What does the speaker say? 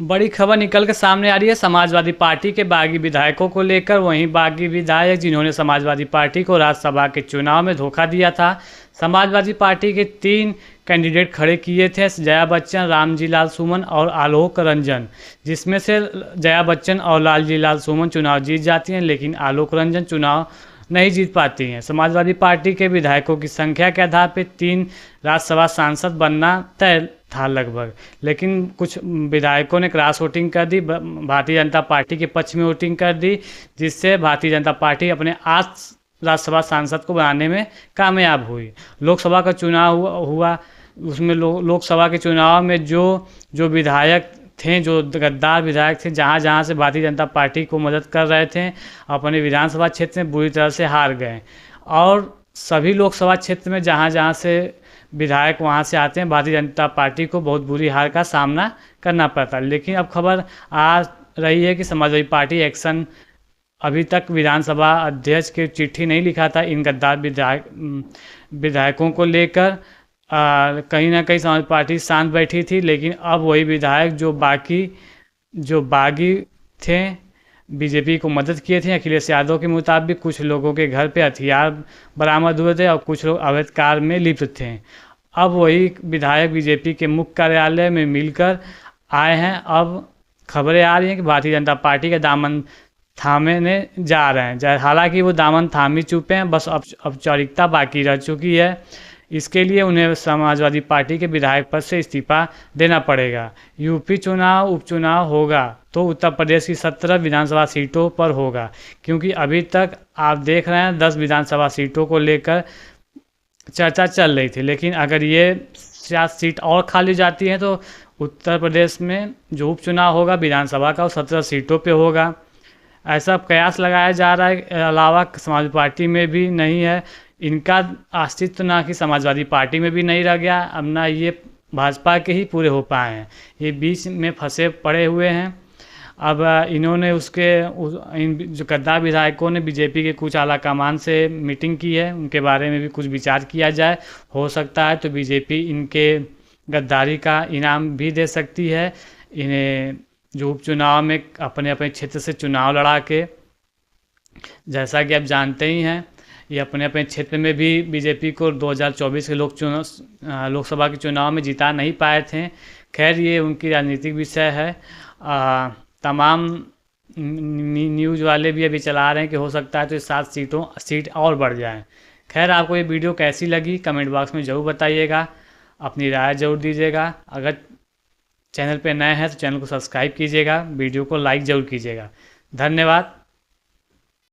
बड़ी खबर निकल के सामने आ रही है समाजवादी पार्टी के बागी विधायकों को लेकर। वहीं बागी विधायक जिन्होंने समाजवादी पार्टी को राज्यसभा के चुनाव में धोखा दिया था। समाजवादी पार्टी के 3 कैंडिडेट खड़े किए थे, जया बच्चन, रामजी लाल सुमन और आलोक रंजन, जिसमें से जया बच्चन और लालजी लाल सुमन चुनाव जीत जाती हैं, लेकिन आलोक रंजन चुनाव नहीं जीत पाती हैं। समाजवादी पार्टी के विधायकों की संख्या के आधार पर 3 राज्यसभा सांसद बनना तय था लगभग, लेकिन कुछ विधायकों ने क्रॉस वोटिंग कर दी, भारतीय जनता पार्टी के पक्ष में वोटिंग कर दी, जिससे भारतीय जनता पार्टी अपने 8 राज्यसभा सांसद को बनाने में कामयाब हुई। लोकसभा का चुनाव हुआ उसमें लोकसभा के चुनाव में जो विधायक थे, जो गद्दार विधायक थे, जहाँ जहाँ से भारतीय जनता पार्टी को मदद कर रहे थे, अपने विधानसभा क्षेत्र में बुरी तरह से हार गए। और सभी लोकसभा क्षेत्र में जहाँ जहाँ से विधायक वहाँ से आते हैं, भारतीय जनता पार्टी को बहुत बुरी हार का सामना करना पड़ता। लेकिन अब खबर आ रही है कि समाजवादी पार्टी एक्शन अभी तक विधानसभा अध्यक्ष की चिट्ठी नहीं लिखा था इन गद्दार विधायकों को लेकर। कहीं ना कहीं समाजवादी पार्टी शांत बैठी थी, लेकिन अब वही विधायक जो बागी थे, बीजेपी को मदद किए थे, अखिलेश यादव के मुताबिक कुछ लोगों के घर पे हथियार बरामद हुए थे और कुछ लोग अवैध कार्य में लिप्त थे। अब वही विधायक बीजेपी के मुख्य कार्यालय में मिलकर आए हैं। अब खबरें आ रही हैं कि भारतीय जनता पार्टी के दामन थामने जा रहे हैं। हालांकि वो दामन थाम ही चुके हैं, बस अब औपचारिकता बाकी रह चुकी है। इसके लिए उन्हें समाजवादी पार्टी के विधायक पद से इस्तीफा देना पड़ेगा। यूपी चुनाव उपचुनाव होगा तो उत्तर प्रदेश की 17 विधानसभा सीटों पर होगा, क्योंकि अभी तक आप देख रहे हैं 10 विधानसभा सीटों को लेकर चर्चा चल रही थी। लेकिन अगर ये 7 सीट और खाली जाती है तो उत्तर प्रदेश में जो उपचुनाव होगा विधानसभा का वो 17 सीटों पे होगा। ऐसा कयास लगाया जा रहा है। अलावा समाजवादी पार्टी में भी नहीं है, इनका अस्तित्व ना कि समाजवादी पार्टी में भी नहीं रह गया, अब ना ये भाजपा के ही पूरे हो पाए हैं, ये बीच में फंसे पड़े हुए हैं। अब इन्होंने इन जो गद्दार विधायकों ने बीजेपी के कुछ आला कमान से मीटिंग की है, उनके बारे में भी कुछ विचार किया जाए। हो सकता है तो बीजेपी इनके गद्दारी का इनाम भी दे सकती है। इन्हें जो उपचुनाव में अपने अपने क्षेत्र से चुनाव लड़ा के, जैसा कि आप जानते ही हैं, ये अपने अपने क्षेत्र में भी बीजेपी को 2024 के लोकसभा के चुनाव में जिता नहीं पाए थे। खैर ये उनकी राजनीतिक विषय है। तमाम न्यूज़ वाले भी अभी चला रहे हैं कि हो सकता है तो 7 सीट और बढ़ जाएं। खैर आपको ये वीडियो कैसी लगी कमेंट बॉक्स में ज़रूर बताइएगा, अपनी राय ज़रूर दीजिएगा। अगर चैनल पे नए हैं तो चैनल को सब्सक्राइब कीजिएगा, वीडियो को लाइक ज़रूर कीजिएगा। धन्यवाद।